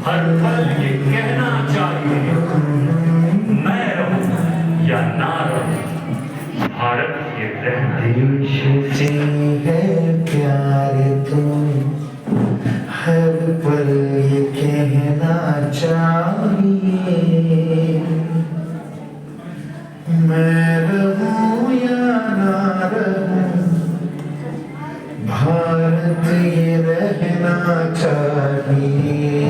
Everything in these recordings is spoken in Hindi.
हर पल ये कहना चाहिए, मैं रहूं या ना रहूं, भारत ये रहना। देश से है प्यार तुम, हर पल ये कहना चाहिए, मैं रहूं या ना रहूं, भारत ये रहना चाहिए।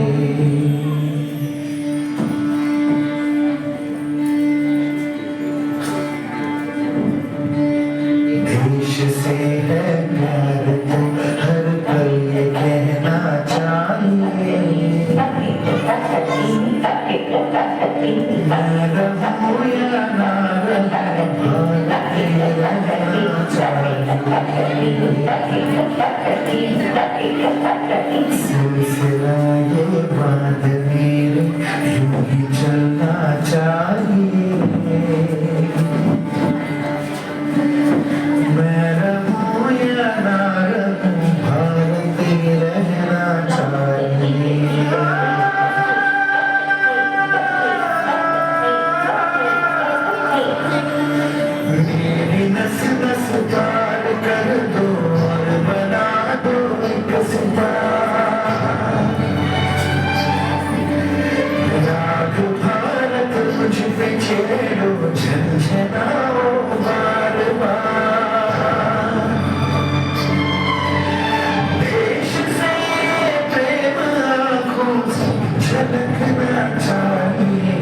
देश से है प्यार तुम, हर पल ये कहना चाहिए, मैं रहूं या ना रहूं, भारत ये रहना चाहिए। सिलसिला ये बात मेरे यूं ही चलना चाहिए, मैं रहूं या ना रहूं, भारत ये रहना चाहिए। मेरी नस नस पार कर दो और बना दो एक सितारा, राग भारत मुझ पे छेड़ो, झंझनाओ बार बार। देश से प्रेम आँखों से झलकना चाहिए,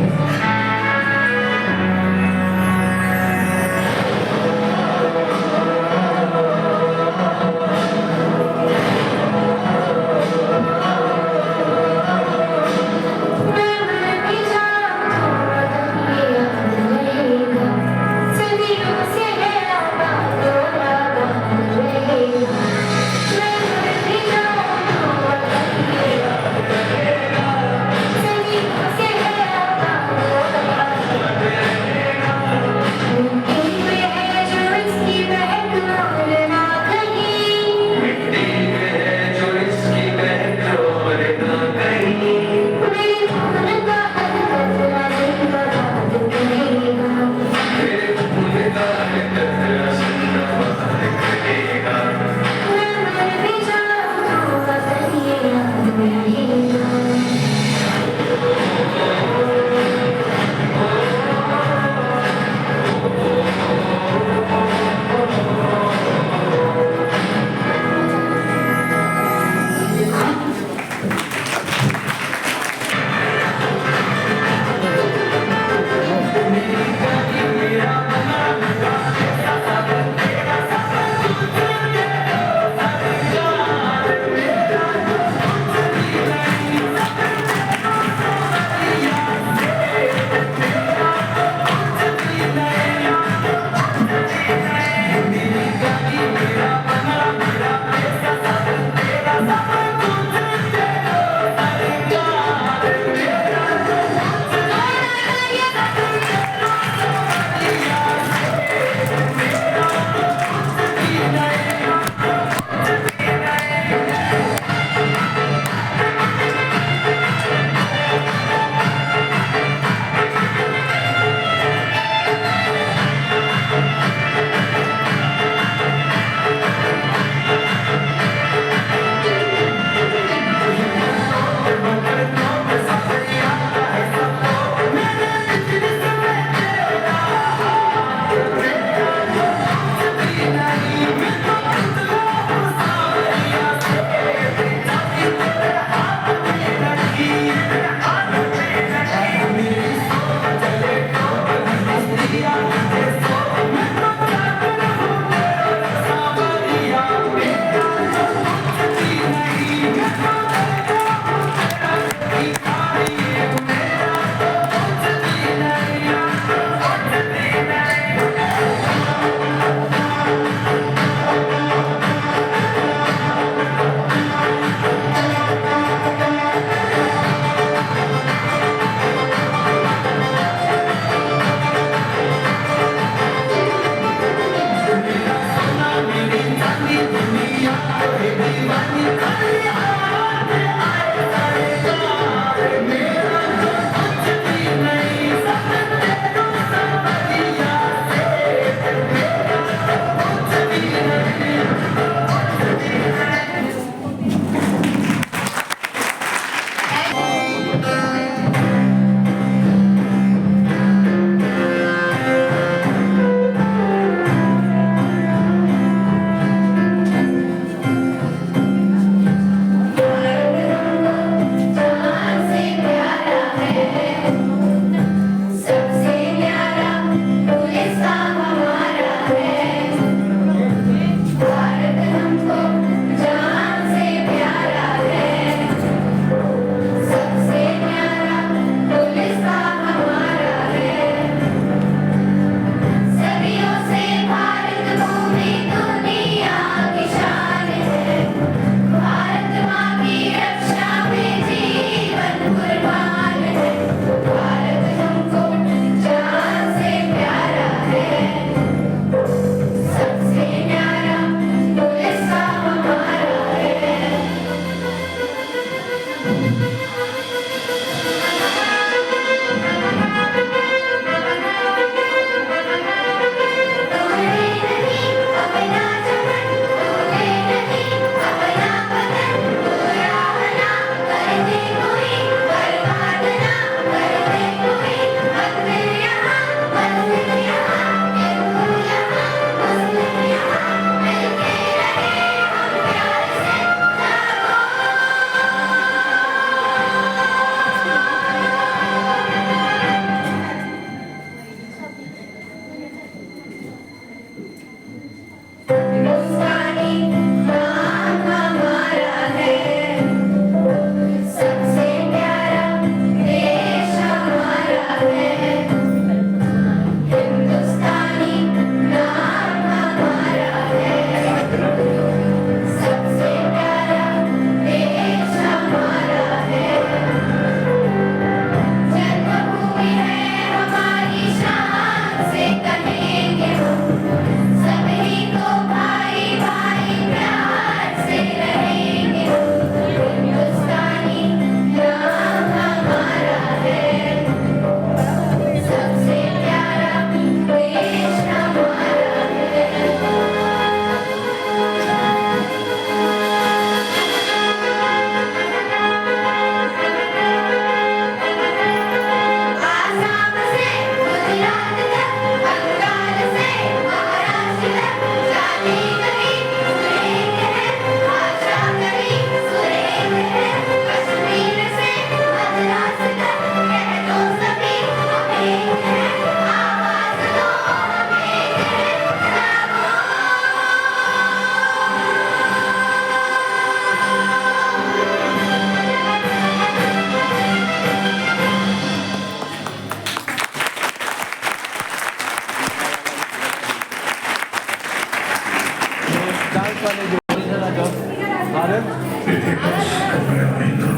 बस तुम्हें आएगा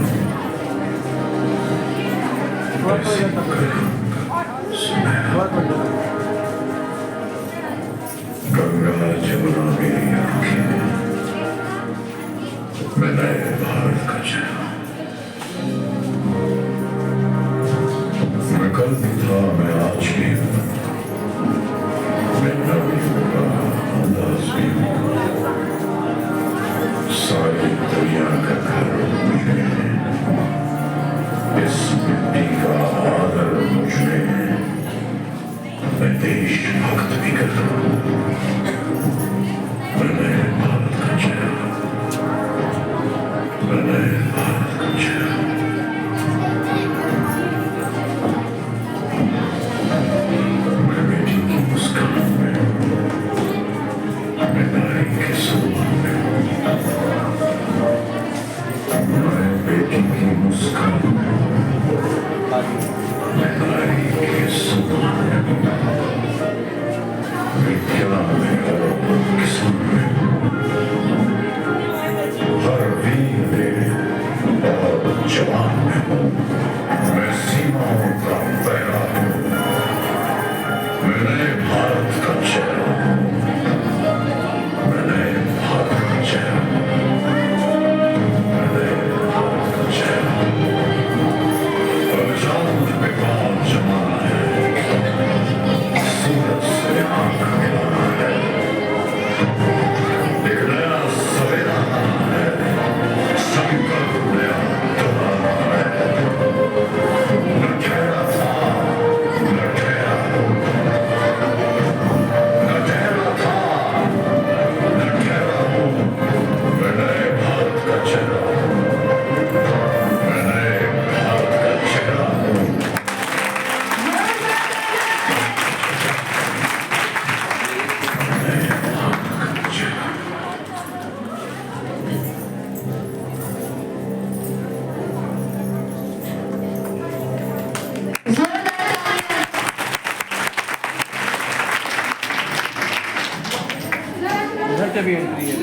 गंगा जमुना मेरी आंखें मैं नए भारत का चेहरा मैं कल भी था मैं आज भी हूँ मैं नवी होगा अंदाज भी हूँ सारी दुनिया का घर मुझे है इस मिट्टी का आदर मुझे है मैं देशभक्त भी करता हूँ मैं नए भारत का चेहरा मैं नए भारत का चेहरा मैं बेटी की मुस्कान में मैं नारी के सम्मान में मैं बेटी की मुस्कान में मैं नारी के सम्मान में विद्या में और किस्म में हर वीर में और जवान में हूँ मैं सीमाओं का पहरा हूँ मैं नए भारत का चेहरा हूँ मैं नए भारत का चेहरा मैं नए भारत का चेहरा और चांद पे पाँव जमाना है सूरज से आंख मिलाना है एक नया सवेरा आना है संकल्प नया दोहराना है न ठहरा था न ठहरा हूँ न ठहरा था न ठहरा हूँ मैं नए भारत का चेहरा हूँ मैं नए भारत का चेहरा हूँ उधर से भी एंट्री है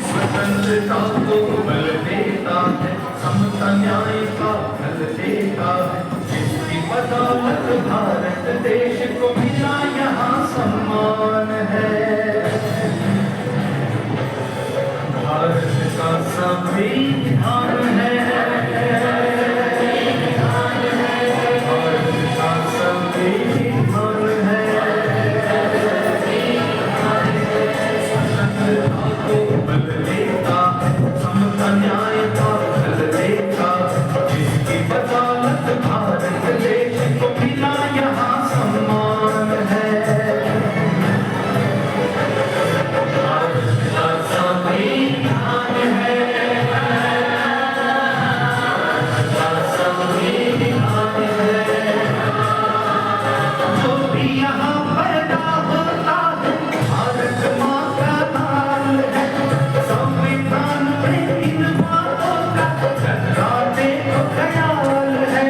स्वतंत्रता को बल देता है समता न्याय का फल देता है जिसकी बदौलत भारत देश को मिला यहाँ सम्मान है भारत का संविधान है भारत का संविधान है बल देता है समता न्याय का फल देता जिसकी बदौलत भारत देश को मिला यहाँ सम्मान है भारत का संविधान है भारत का संविधान है जो भी यहाँ पैदा होता है भारत माँ का लाल है संविधान में इन बातों का सरकाने को ख्याल है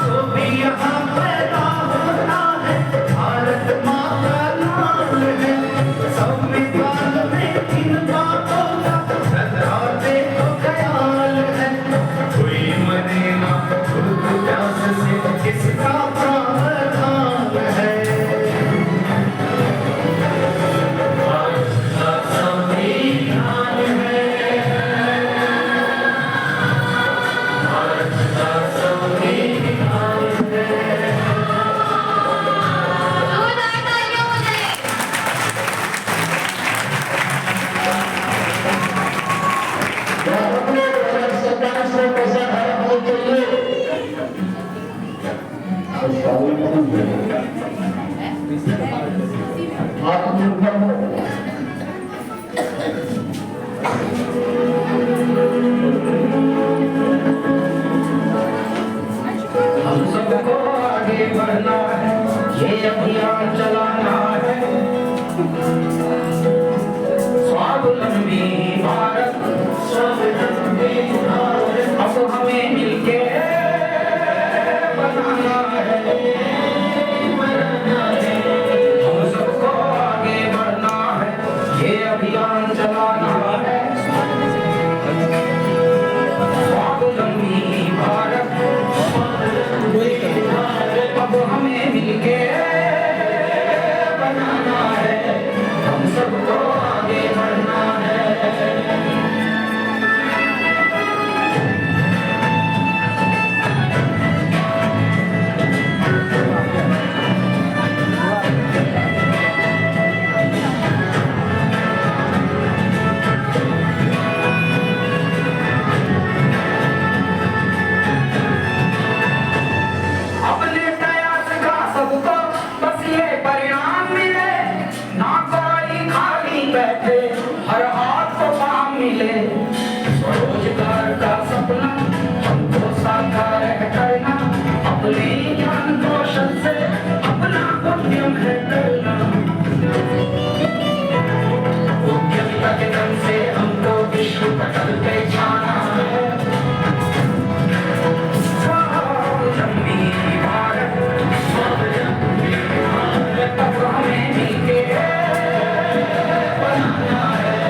जो भी यहाँ पैदा होता है भारत माँ का लाल है संविधान में इन बातों का सरकाने को ख्याल है कोई मरे ना खुद प्यास से किसका प्रावधान है भारत का संविधान है भारत का संविधान है हम सबको आगे बढ़ना है ये अभियान चलाना है स्वावलंबी भारत स्वावलंबी भारत अब हमें मिलके बनाना है हम सबको आगे बढ़ना है ये अभियान अभियान चलाना है, स्वावलंबी भारत अब हमें मिलके बनाना है, हम सबको आगे बढ़ना है। अपने प्रयास का सबको बस ये परिणाम मिले, ना कोई खाली बैठे, हर हाथ को काम मिले। स्वरोजगार का सपना हमको साकार करना, अपने ज्ञान कौशल से अपना उद्यम है करना। उद्यमिता के दम से हमको विश्व पटल पे छाना है। स्वावलंबी भारत, स्वावलंबी भारत अब हमें मिलके बनाना है,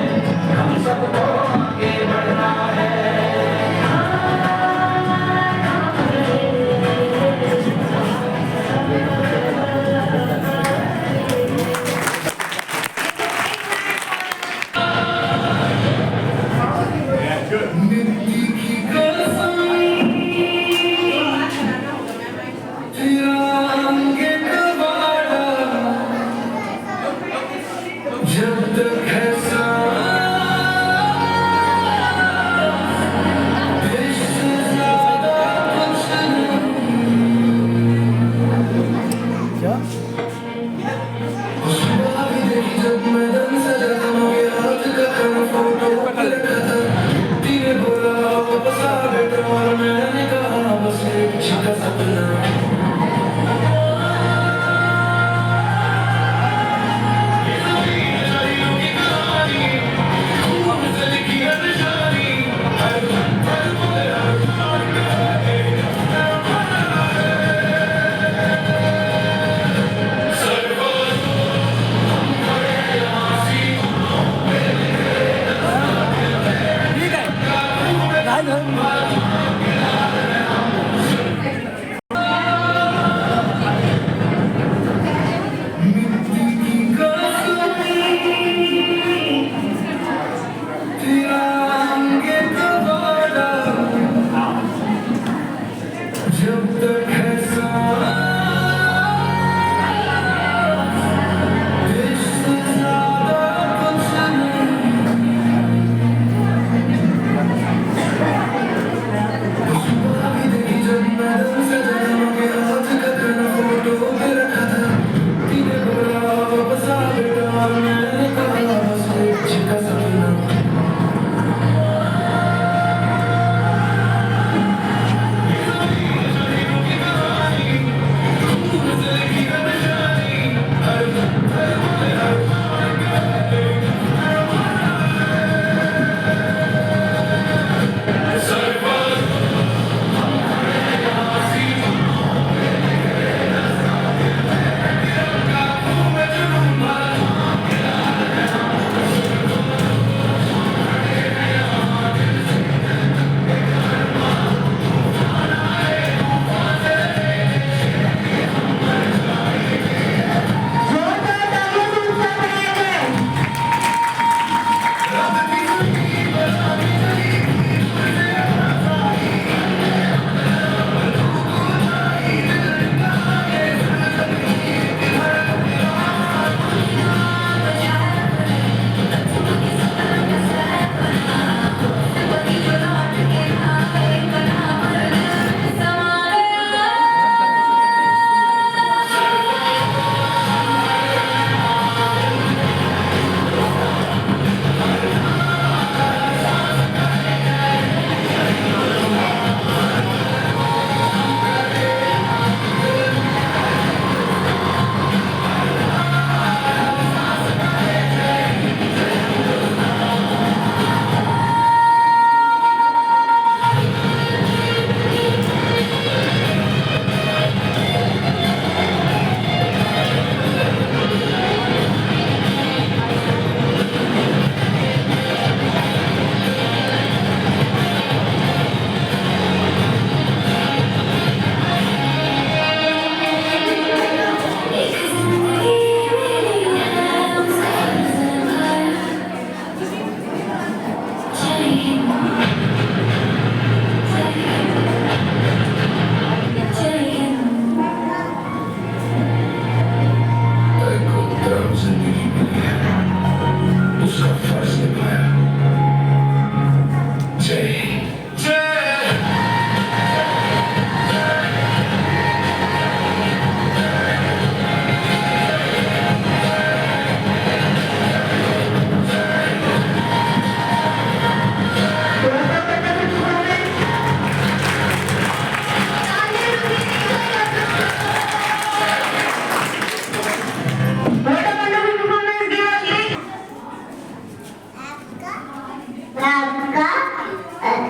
मैं आपका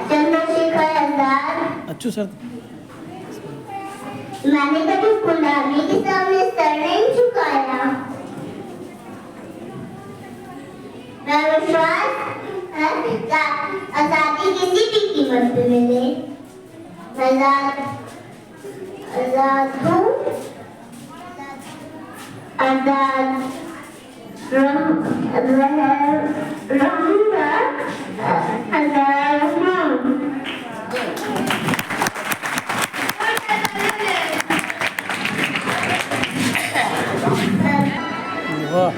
चंद्रशेखर आजाद। अच्छू सर मैंने कभी गुलामी के सामने सर नहीं झुकाया। मैं विश्वास है आजादी किसी भी कीमत पे मिले। आजाद हूँ, आजाद रहूंगा, आजाद हूँ। वाह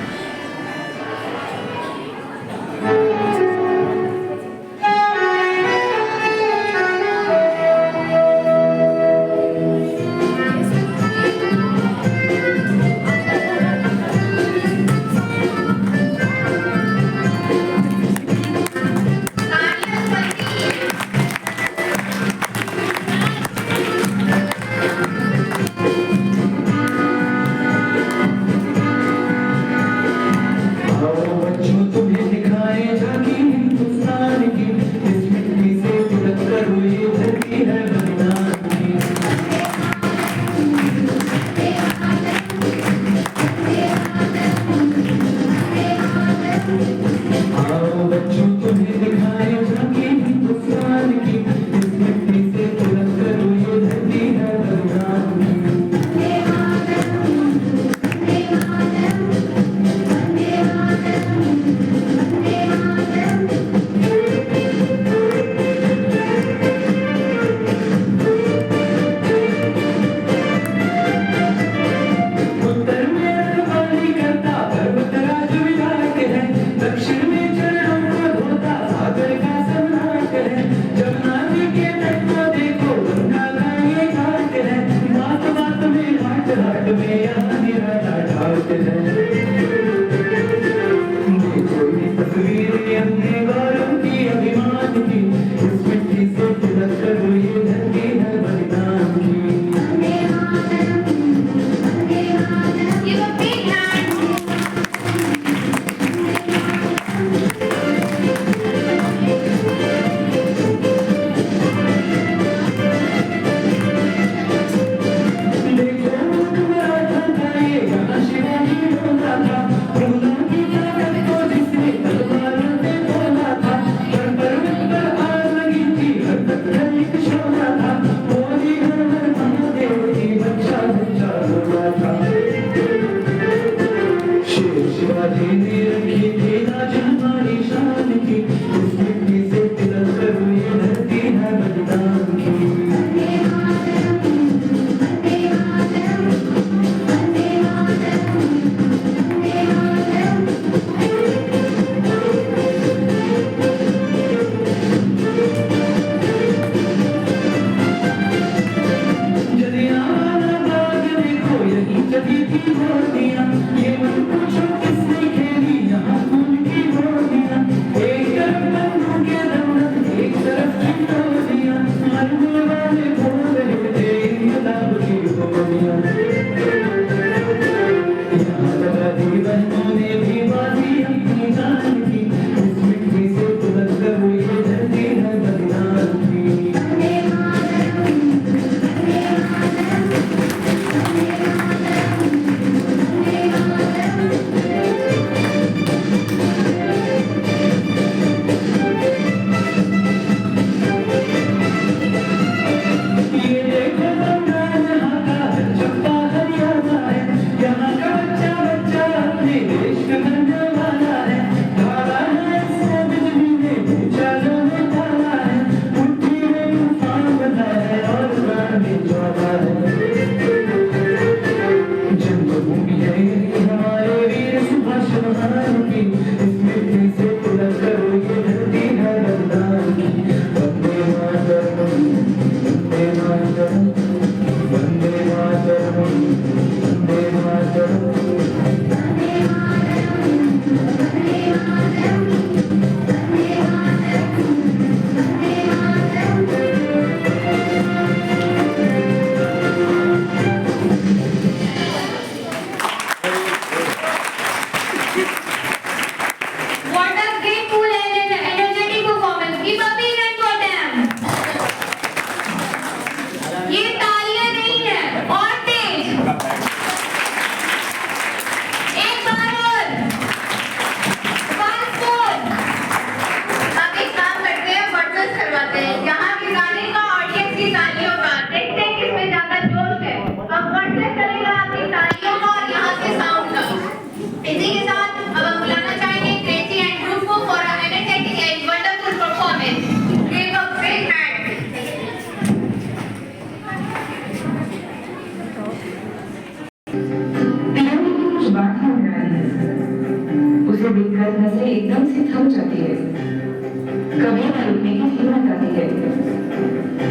हिम्मत आती है।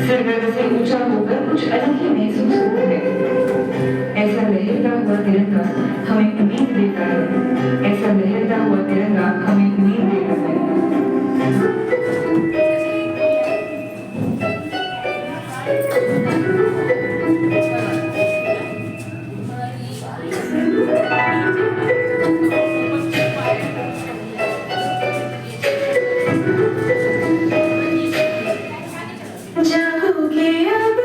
सिर गर्व से ऊंचा होकर कुछ अलग ही महसूस होता है। ऐसा लहरता हुआ तिरंगा हमें उम्मीद देता है। ऐसा लहरता हुआ तिरंगा हमें उम्मीद देता है। जागोगे अब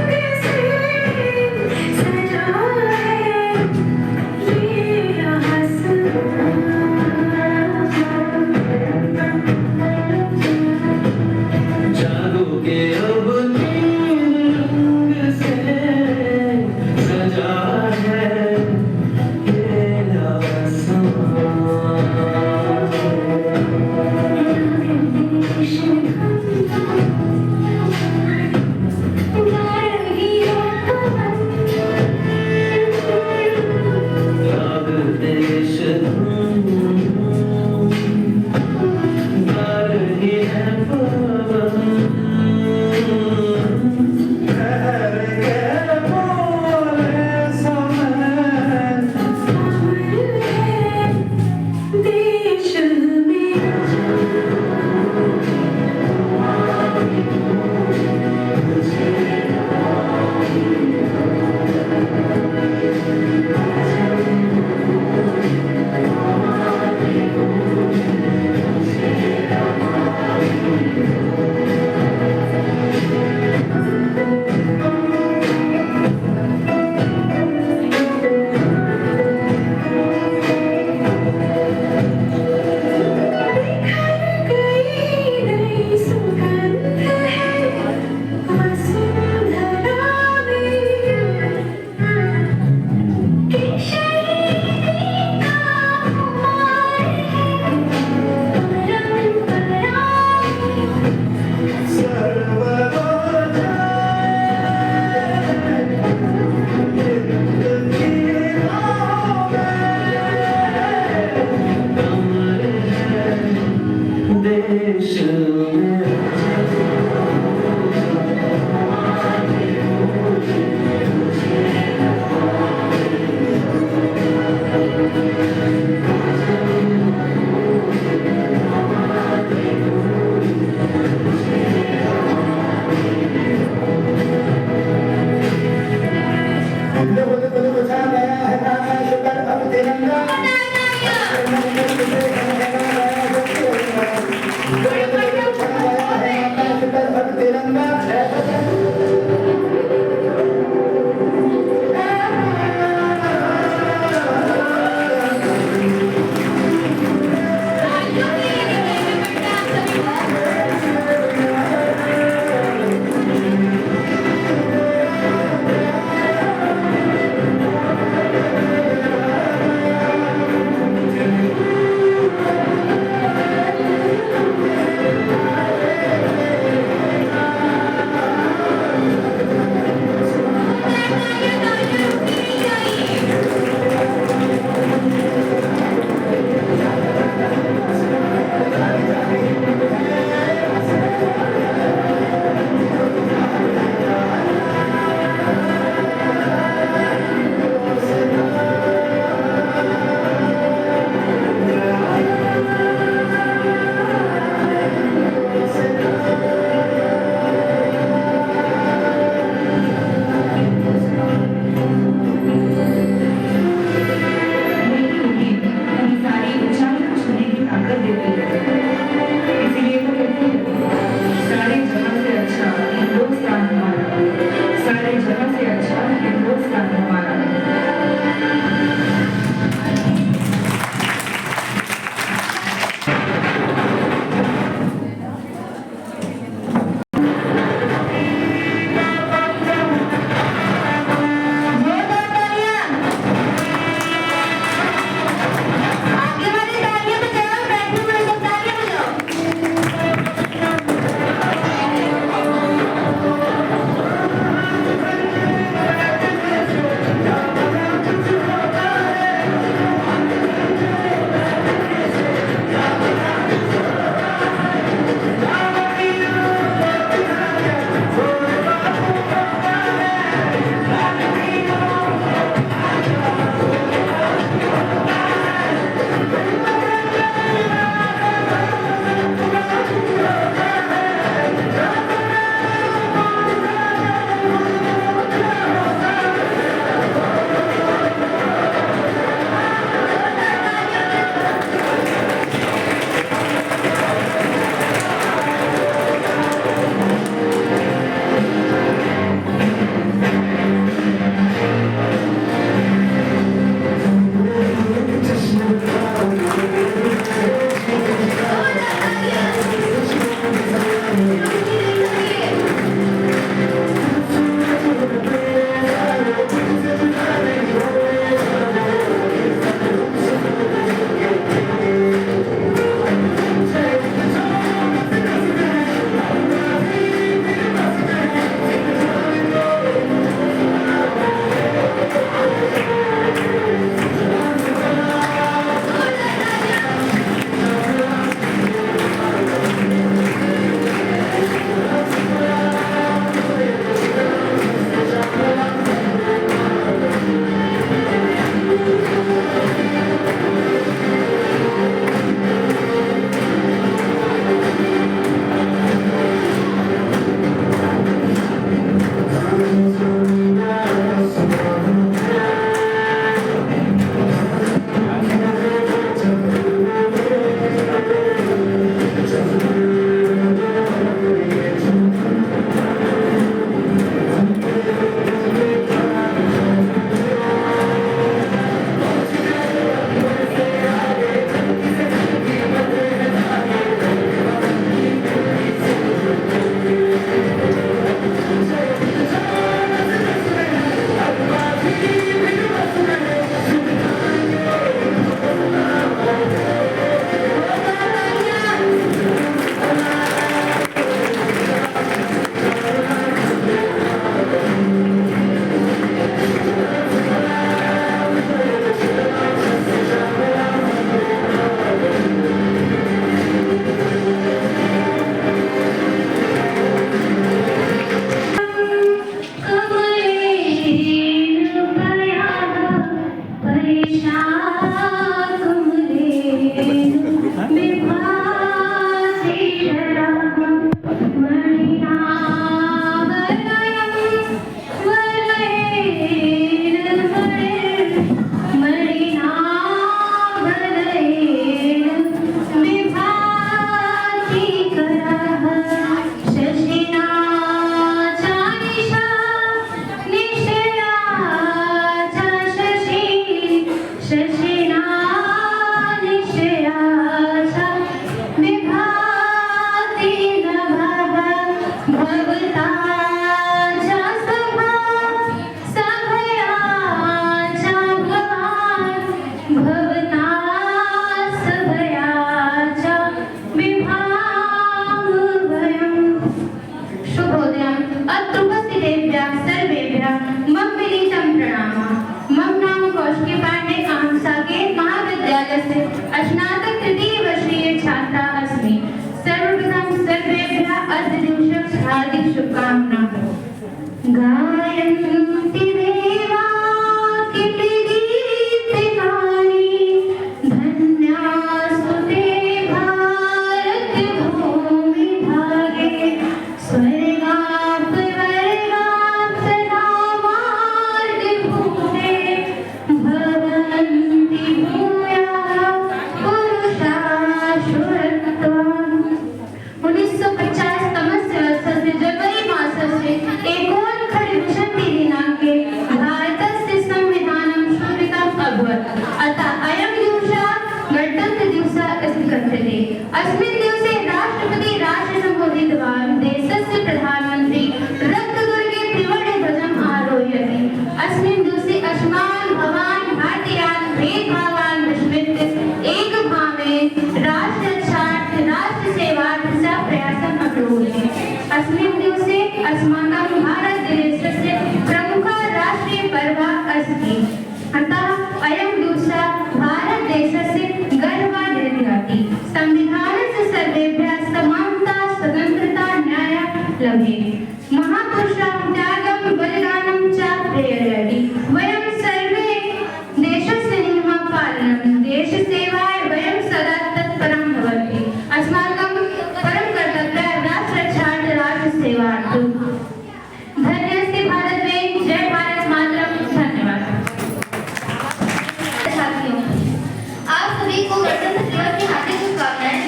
कैसे सजा है ये जागोगे अब नील रंग से सजा है ये याद देश गा रही है पवन ठहर के बोले समय देश में देश में आगे वाली तालियां बजाओ, बैठने मिल सकता अर्ध दिवस हार्दिक शुभकामनाएं। गायन्ति देवा कीर्तिदीप्तिकानि, धन्यास्तु ते भारत भूमि भागे। स्वर्गात् वर्गात् सदा मार्गभूते, भवन्ति भूयाः पुरुषाशुरत्वम्। 1950 तमस्य वर्षस्य जनवरी मासस्य एकोनखण्डविंशति दिनाङ्के भारतस्य संविधानं स्वीकृतम् अभवत्। अतः अयं दिवसः गणतन्त्रदिवसः इति कथ्यते। अस्मिन् दिवसे राष्ट्रपति राष्ट्रं सम्बोधितवान्। देशस्य प्रधानमन्त्री रक्तदुर्गे त्रिवर्णध्वजम् आरोहयति। अस्मिन् दिवसे अस्मान् भवान् भारतीयान् भेदभावान् विस्मृत्य एकभावेन राष्ट्ररक्षार्थ राष्ट्रसेवार्थं प्रयासम् अकरोत्। अस्मिन् दिवसे अस्माकं भारतदेशस्य प्रमुखः राष्ट्रीयपर्वः अस्ति। अतः अयं दिवसः भारतदेशस्य गर्वः ददाति। संविधानस्य सर्वेभ्यः समानता स्वतन्त्रता न्यायः लभेत्। महापुरुषाः त्यागं बलिदानं च प्रेरयति। वयं सर्वे देशस्य नियमपालनं देशसेवाय वयं सदा तत्परं भवति। अस्माकं परं कर्तव्यः राष्ट्ररक्षार्थ राष्ट्रसेवार्थं। धन्यस्ते भारत में, जय भारत मातरम। धन्यवाद। साथियों, आप सभी को गणतंत्र दिवस की हार्दिक शुभकामनाएं।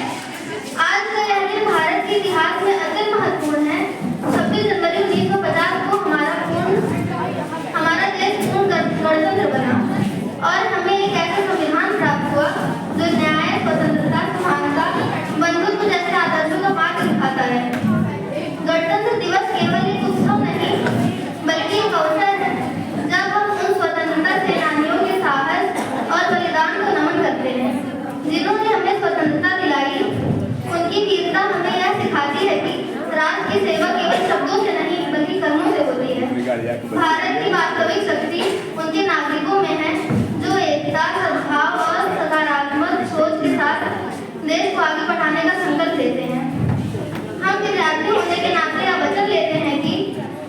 आज का यह दिन भारत के इतिहास में अत्यंत महत्वपूर्ण है। 26 जनवरी 1950 को हमारा देश पूर्ण गणतंत्र बना और हमें एक ऐसा संविधान प्राप्त हुआ जो न्याय, स्वतंत्रता, समानता, बंधुत्व जैसे आदर्शों का मार्ग दिखाता है। गणतंत्र दिवस केवल एक उत्सव नहीं बल्कि एक अवसर है जब हम उन स्वतंत्रता सेनानियों के साहस और बलिदान को नमन करते हैं जिन्होंने हमें स्वतंत्रता दिलाई। उनकी वीरता हमें यह सिखाती है कि राष्ट्र की सेवा केवल शब्दों से नहीं बल्कि कर्मों से होती है। भारत की वास्तविक शक्ति उनके नागरिकों में है जो एकता, सद्भाव और सकारात्मक सोच के साथ देश को आगे बढ़ाने का संकल्प लेते हैं। हम विद्यार्थी होने के नाते यह वचन लेते हैं कि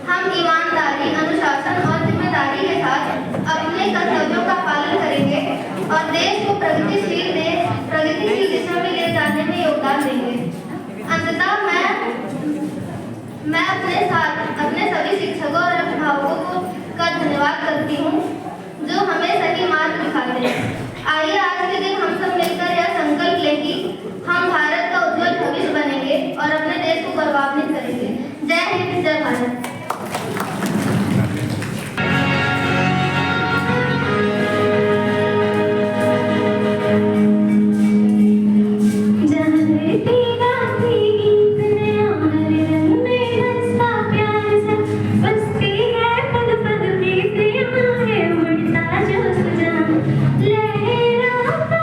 हम ईमानदारी, अनुशासन और जिम्मेदारी के साथ अपने कर्तव्यों का पालन करेंगे और देश को प्रगतिशील दिशा में ले जाने में योगदान देंगे। अंततः मैं अपने सभी शिक्षकों और अभिभावकों का धन्यवाद करती हूँ जो हमें सही मार्ग दिखाते हैं। आइए आज के दिन हम सब मिलकर यह संकल्प लें कि हम भारत का उज्जवल भविष्य बनेंगे और अपने देश को गौरवान्वित करेंगे। जय हिंद, जय भारत। लहराता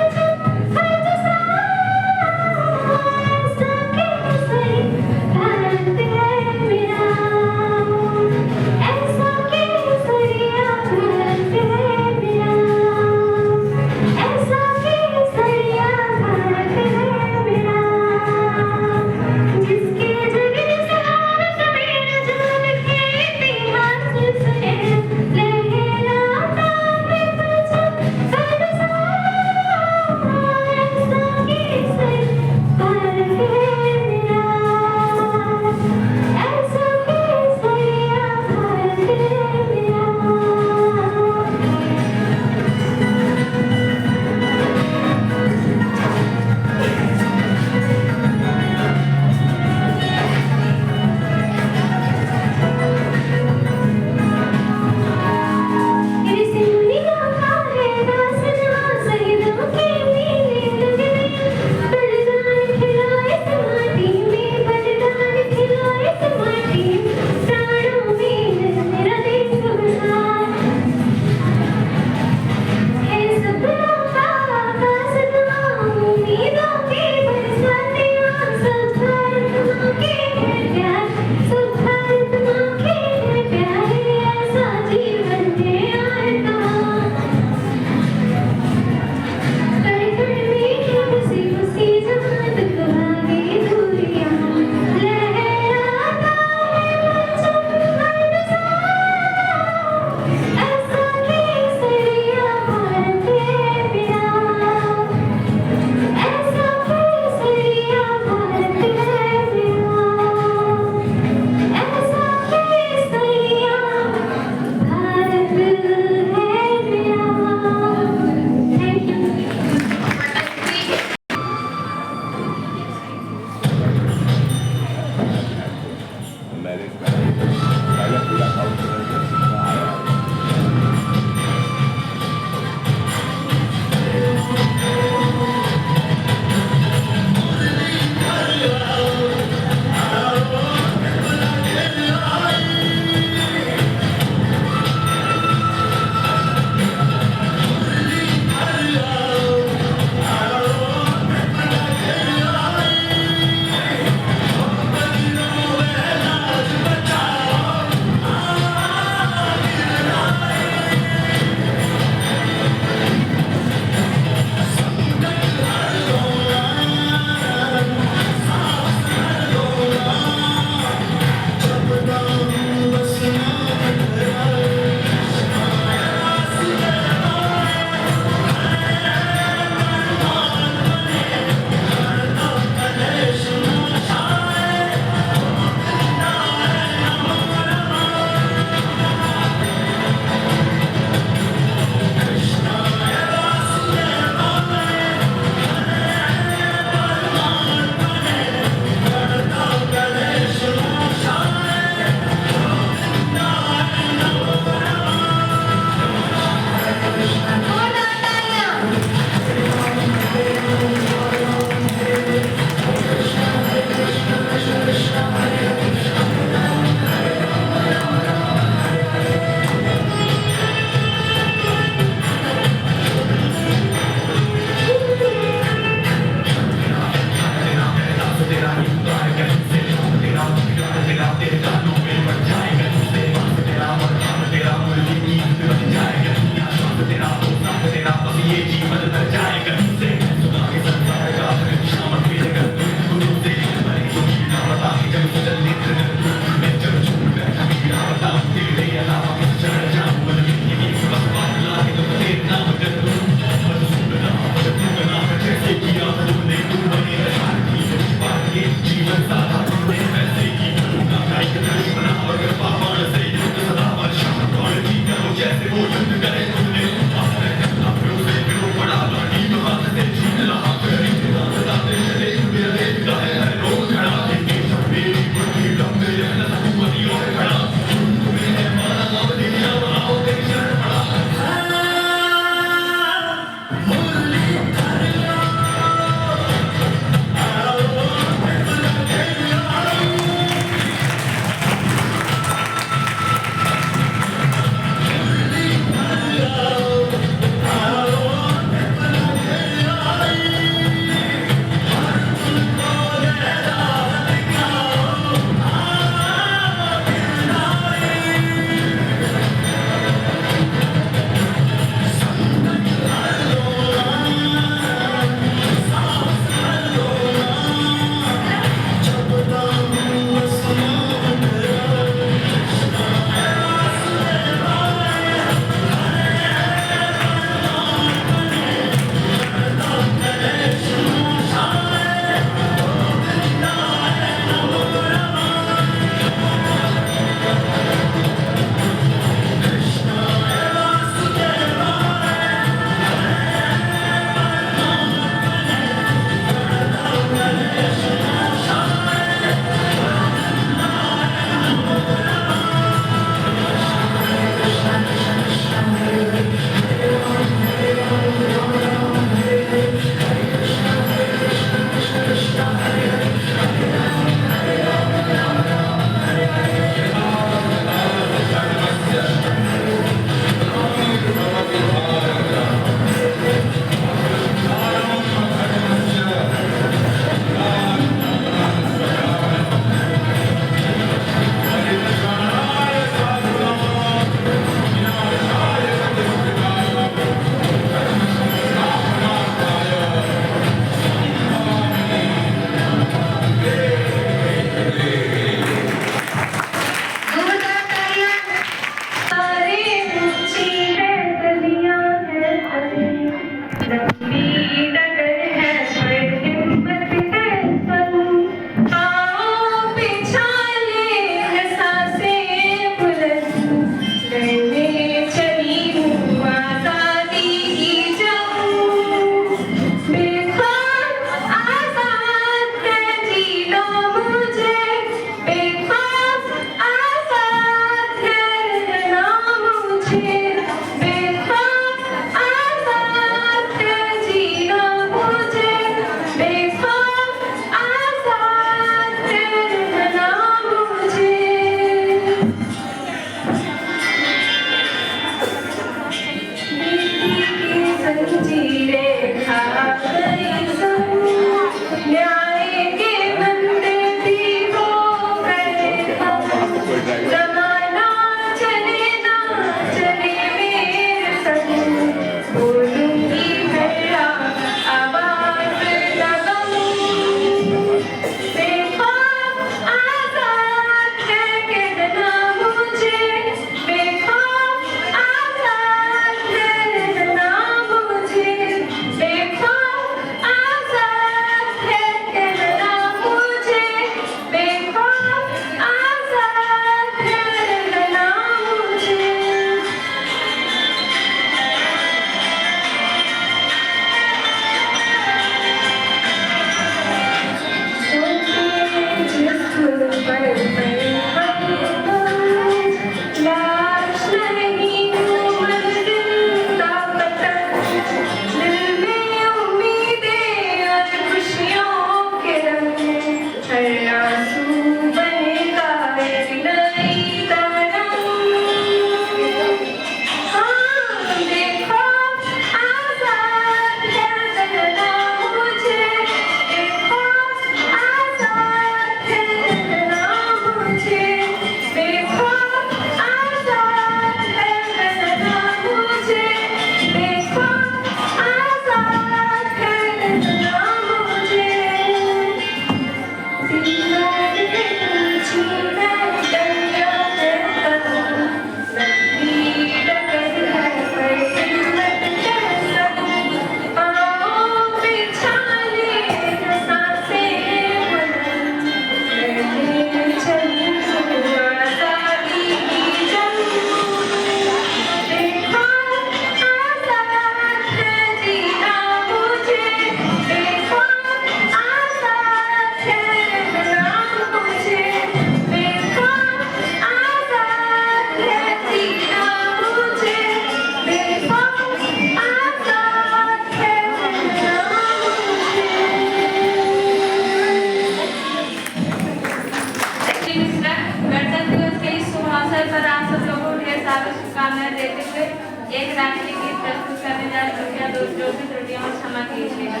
एक राष्ट्रीय गीत प्रस्तुत करने जा रही हूँ। जो भी त्रुटियां हो क्षमा कीजिएगा।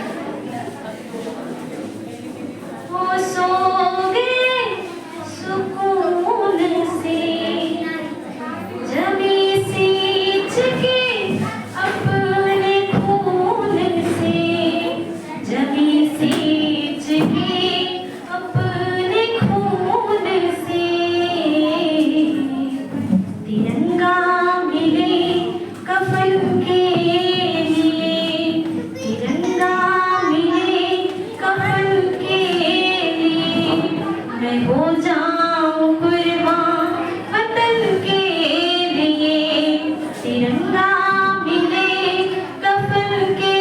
वो सो गए सुकून से जमी सींच के अपने खून से, जमी सींच के अपने खून से। तिरंगा मिले कफन के लिए, तिरंगा मिले कफन के लिए। मैं हो जाऊं कुर्बान वतन के लिए, तिरंगा मिले कफन के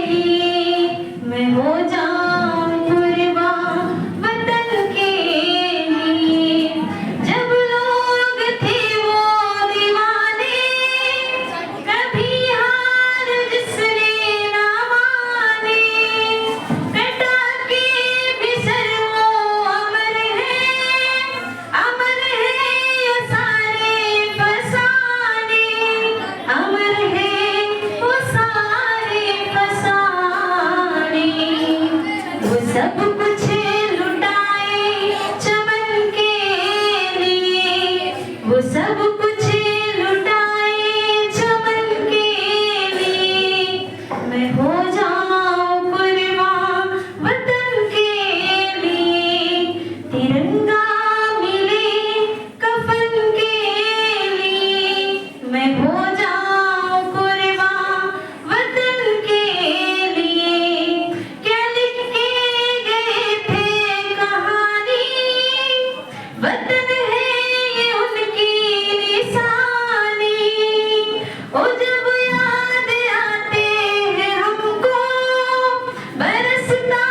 लिए। मैं हो जाऊं कुर्बान वतन के लिए। जब लोग थे वो दीवाने, कभी हार जिसने ना माने। कटा के बिसर वो अमर है ये सारे फसाने। अमर है वो सारे फसाने। वो सब कुछ लुटाए चमन के लिए, वो सब कुछ लुटाए चमन के लिए। मैं हो जाऊं कुर्बान वतन के लिए, तिरंगा मिले कफन के लिए। मैं हो जाऊं कुर्बान वतन के लिए। क्या लिख के गए थे कहानी, वतन है ये उनकी निशानी। ओ जब याद आते हैं हमको, बरसता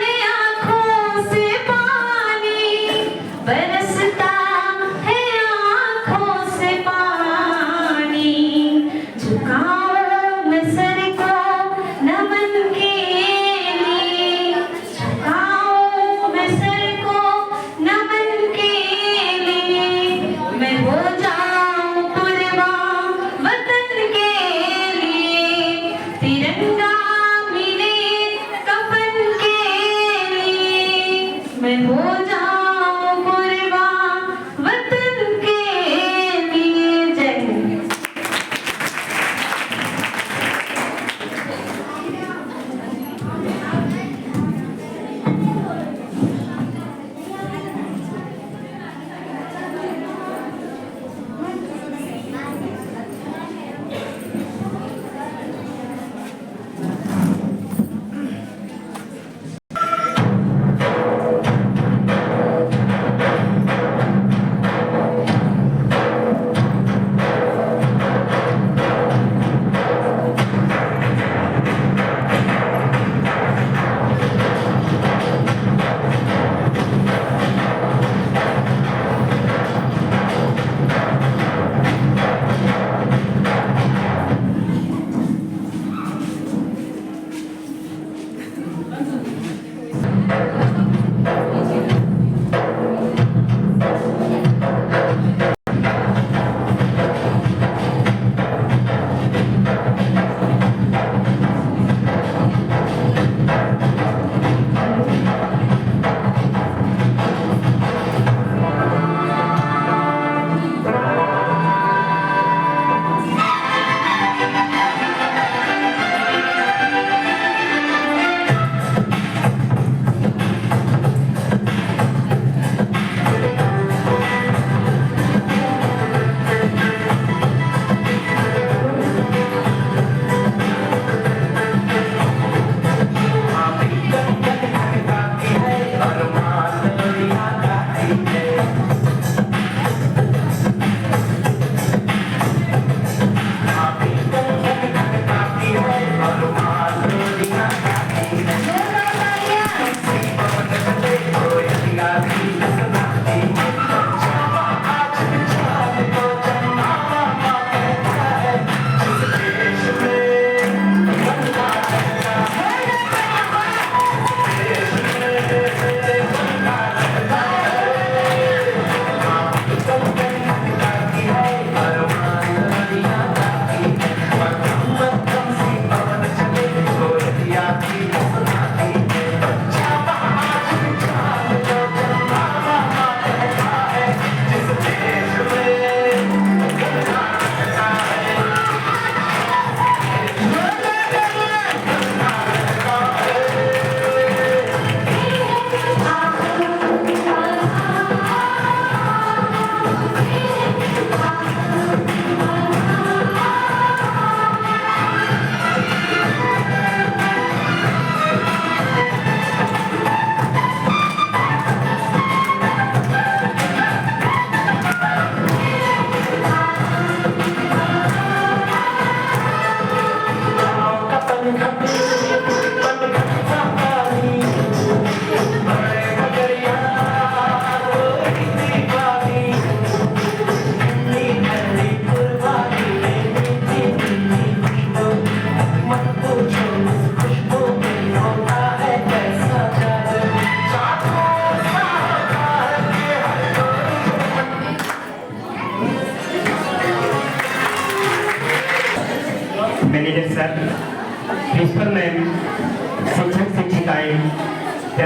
है आँखों से पानी, बरसता है आँखों से पानी। झुकाऊं मैं सर को नमन के लिए, झुकाऊं मैं सर को नमन के लिए। मैं हो जाऊं कुर्बान वतन के लिए, तिरंगा मिले कफन के लिए। मैं हो जाऊं कुर्बान वतन के लिए। जय हिंद।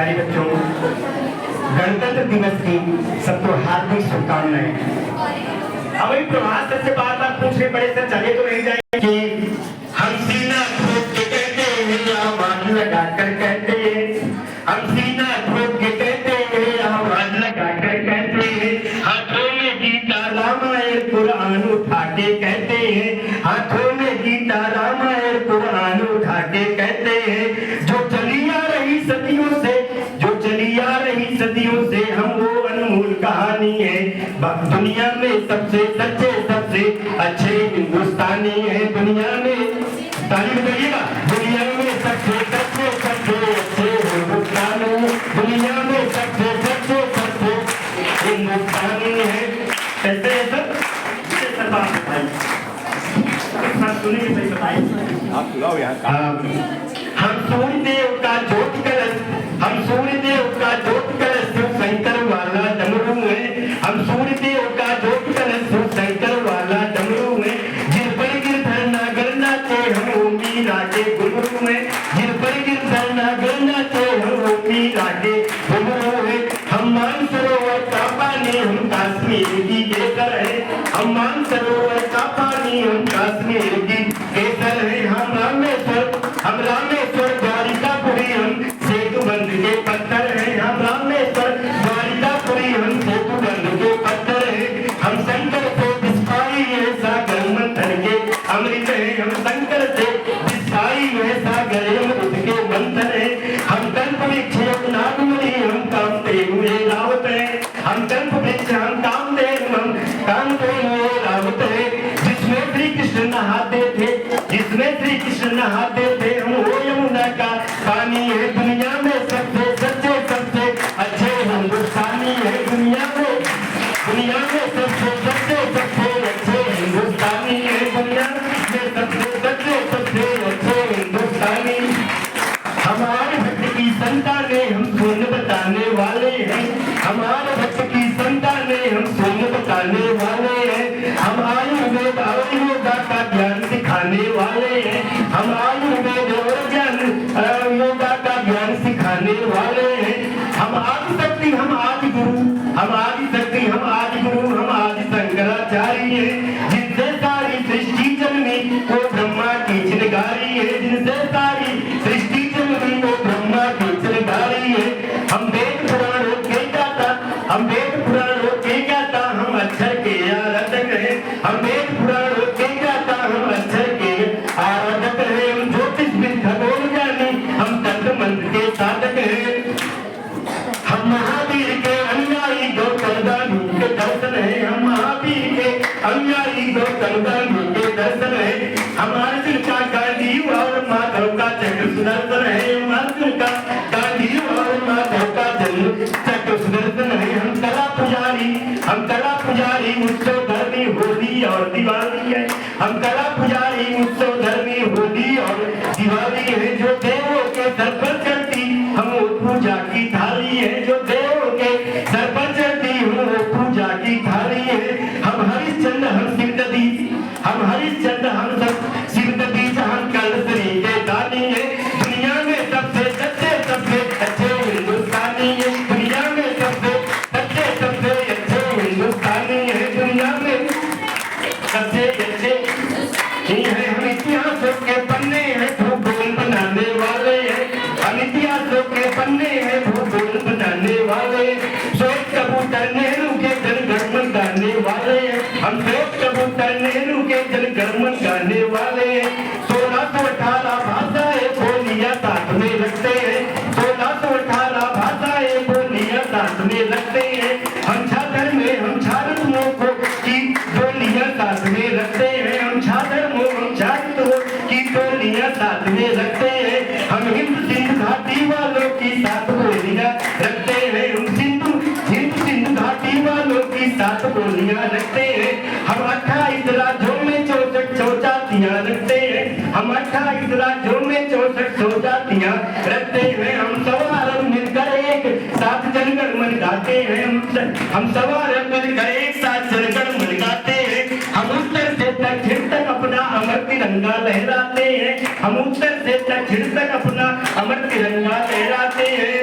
प्यारे बच्चों, गणतंत्र दिवस की सबको हार्दिक शुभकामनाएं। हमें प्रभात सर से बार बार पूछने पड़े, सर चले तो नहीं जाएंगे कि हम सीना ठोक के कहते हैं, आवाज लगा कर कहते हैं, हम सीना ठोक के कहते हैं, आवाज लगा कर कहते हैं, हाथों में गीता रामायण कुरान उठा के कहते हैं, हाथों में गीता रामायण कुरान उठा के कहते हैं, जो चली आ रही सदियों से, जो चली आ रही सदियों से हम वो अनमोल कहानी है। दुनिया में सबसे सच्चे सबसे अच्छे हिंदुस्तानी है, दुनिया में ताली बजाइएगा, दुनिया में सबसे सच्चे सबसे अच्छे हिंदुस्तानी, दुनिया में सबसे सच्चे सबसे हिंदुस्तानी है। कैसे है सर? सर बात बताइए, सुनिए सही बताइए। आप सुनाओ यहाँ। हम सूर्य देव का ज्योति कलश, हम सूर्य देव का ज्योति कलश शंकर वाला डमरू है, हम सूर्य देव का ज्योति कलश शंकर वाला डमरू है, जिन पर गिरधर नागर नाचे हम वो मीरा के गुरु है, जिन पर गिरधर नागर नाचे हम वो मीरा के गुरु है। हम मानसरोवर का पानी हम कश्मीर की केसर है, हम मानसरोवर का पानी हम कश्मीर की केसर है। हम रामेश्वर द्वारिकापुरी हम सेतुबंध के पत्थर है, हम रामेश्वर द्वारिकापुरी हम सेतुबंध के पत्थर है। हम शंकर से विस्फाई है सागर मंथन के अमृत है, हम शंकर से विस्फाई है सागर अमृत के मंथन है। हम कल्प वृक्ष नागमणि हम कामते हुए रावत है, हम कल्प वृक्ष हम कामते हुए रावत है। जिसमें श्री कृष्ण नहाते थे, जिसमें श्री कृष्ण नहाते थे, हम वो यमुना का पानी है। दुनिया में सबसे सच्चे सबसे अच्छे हिंदुस्तानी है, दुनिया में सबसे सच्चे सबसे अच्छे हिंदुस्तानी है, दुनिया में सबसे सच्चे सबसे अच्छे हिंदुस्तानी। हमारे भक्त की संतानें हम सुन बताने वाले हैं, हमारे भक्त की संतानें हम सुन बताने वाले हैं। हम आयुर्वेद और योगा का ज्ञान सिखाने वाले हैं, हम आयुर्वेद और ज्ञान योगा का ज्ञान सिखाने वाले हैं। हम आदि शक्ति हम आदि गुरु, हम आदि शक्ति हम आदि गुरु, हम आदि शंकराचार्य हैं। जिनसे सारी सृष्टि जन्मी वो ब्रह्मा की चिनगारी है, जिनसे सारी सृष्टि जन्मी वो ब्रह्मा की चिनगारी है। हम वेद पुराणों के गाता, हम वेद पुराणों के गाता, हम अक्षर के आराधक हैं, हम वेद पुराणों के गाता, हम अक्षर के आराधक हैं। हम ज्योतिषविद खगोल ज्ञानी, हम तंत्र मंत्र के साधक हैं। हम महावीर के अनुयायी गौतम दानी के दर्शन है, हम महावीर के अनुयायी गौतम दानी के दर्शन है। हम अर्जुन का गांधी और माधव का चक्र सुदर्शन है, हम अर्जुन का गांधी और माधव का चक्र सुदर्शन है। हम कला पुजारी उत्सव धर्मी होली और दिवाली है, हम कला पुजारी उत्सव धर्मी होली और दिवाली है। जो देवों के सर पर चढ़ती हम वो पूजा की थाली है, जो देवों के सर पर चढ़ती हम वो पूजा की थाली है। हम हरिश्चंद्र हम शिवदती, हम हरिश्चंद्र हम सब शिवदती, हम कलसरी के दानी है। दुनिया में सबसे सच्चे सबसे अच्छे हिंदुस्तानी है, दुनिया में सबसे सच्चे सबसे अच्छे हिंदुस्तानी है, दुनिया में सबसे अच्छे ही है। हम इतिहासों के पन्ने हैं भूगोल बनाने वाले हैं, हम इतिहासों के पन्ने हैं भूगोल बनाने वाले हैं। श्वेत कबूतर नेहरू के जनगणमन गाने वाले हैं, हम श्वेत कबूतर नेहरू के जनगणमन गाने वाले हैं। 1618 भाषाएं बोलियां साथ में रखते हैं, 1618 भाषाएं बोलियां साथ में रखते हैं। हम छात्र में हम छात्रों को की बोलियां साथ में रखते हैं, हम छात्रों की बोलियां साथ में रखते हैं। हम हिंद सिंध घाटी वालों की साथ बोलियां रखते हैं, हम हिंद सिंध घाटी वालों की साथ बोलियां रखते हैं। हम 28 राज्यों में 64 जातियां रखते हैं, हम 28 राज्यों में 64 जातियां रखते हैं। हम सवार मिलकर एक साथ जनगणमन गाते हैं, हम सवार मिलकर एक साथ जनगणमन गाते हैं। हम उत्तर से दक्षिण तक अपना अमर तिरंगा लहराते हैं, हम उत्तर से दक्षिण तक अपना अमर तिरंगा लहराते हैं।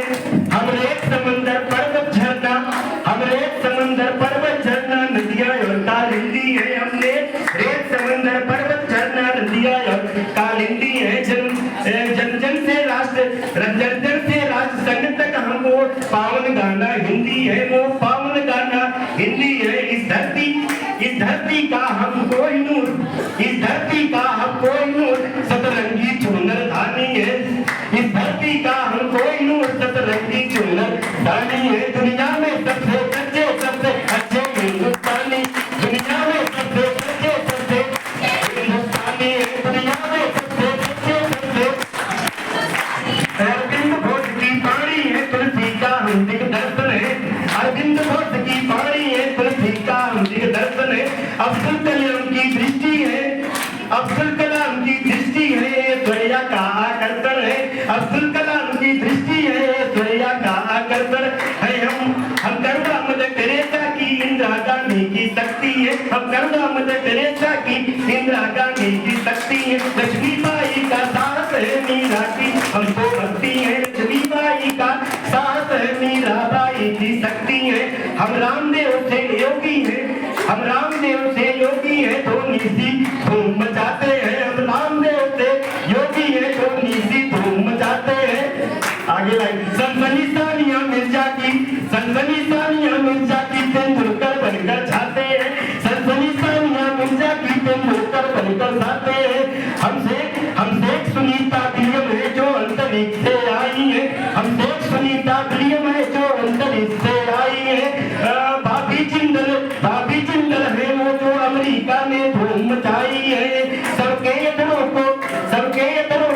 वो पावन गाना हिंदी है, वो पावन गाना हिंदी है। इस धरती का हम कोई नूर, इस धरती का हम कोई नूर, सतरंगी चुनर धानी है। इस धरती का हम कोई नूर, सतरंगी चुनर धानी है। दुनिया में सबसे सच्चे सबसे अच्छे हिंदुस्तानी, दुनिया में सबसे सच्चे सबसे हिंदुस्तानी है। दुनिया में सबसे सच्चे सबसे अरविंद घोष की वाणी है, तुलसी का हम दिग्दर्शन है। अरविंद घोष की वाणी है, तुलसी का हम दिग्दर्शन है। अब्दुल कलाम की दृष्टि है, अब्दुल कलाम की दृष्टि है, ऐश्वर्या का आकर्षण है। अब्दुल कलाम की दृष्टि है, ऐश्वर्या का आकर्षण है। हम करुणा मदर टेरेसा की, इंदिरा गांधी की शक्ति है। हम करुणा मदर टेरेसा की, इंदिरा गांधी की शक्ति है। लक्ष्मीबाई का साहस है, मीरा की हमको भक्ति है। लक्ष्मीबाई का साहस है, मीराबाई की शक्ति है। हम रामदेव से योगी है, हम रामदेव से योगी है, तो निसी धूम मचाते हैं। हम रामदेव से योगी है, तो निसी धूम मचाते हैं। आगे लाइन सनसनी सानिया मिर्जा की, सनसनी सानिया मिर्जा की तेंदुलकर बनकर छाते हैं। सनसनी सानिया मिर्जा की तेंदुलकर बनकर छाते हैं। हमसे सुनीता विलियम है, जो अंतरिक्ष से आई है। हमसे सुनीता विलियम है, जो अंतरिक्ष से आई है। भाभी जिंदल है वो, जो अमेरिका में धूम मचाई है। सबके यतनों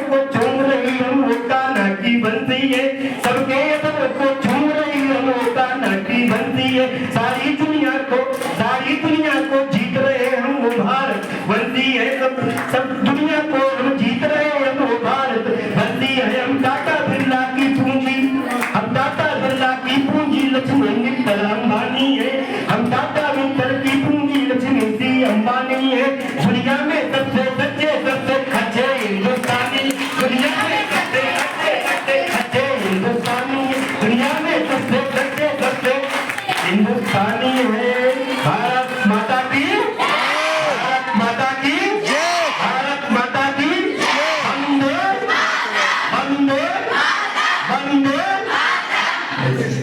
को चूम रही हम वो कान्हा की बंसी है। सबके यतनों को चूम रही हम वो कान्हा की बंसी है। सारी दुनिया को जीत रहे हम वो भारत बंसी है। सब दुनिया को हम जीत रहे हम वो भारत बंसी है। हम टाटा बिरला की पूंजी लक्ष्मी मित्तल अंबानी है। हम टाटा मित्तल की पूंजी लक्ष्मी सी अंबानी है। दुनिया में सबसे सच्चे सबसे अच्छे हिंदुस्तानी, दुनिया में सबसे अच्छे हिंदुस्तानी, दुनिया में सबसे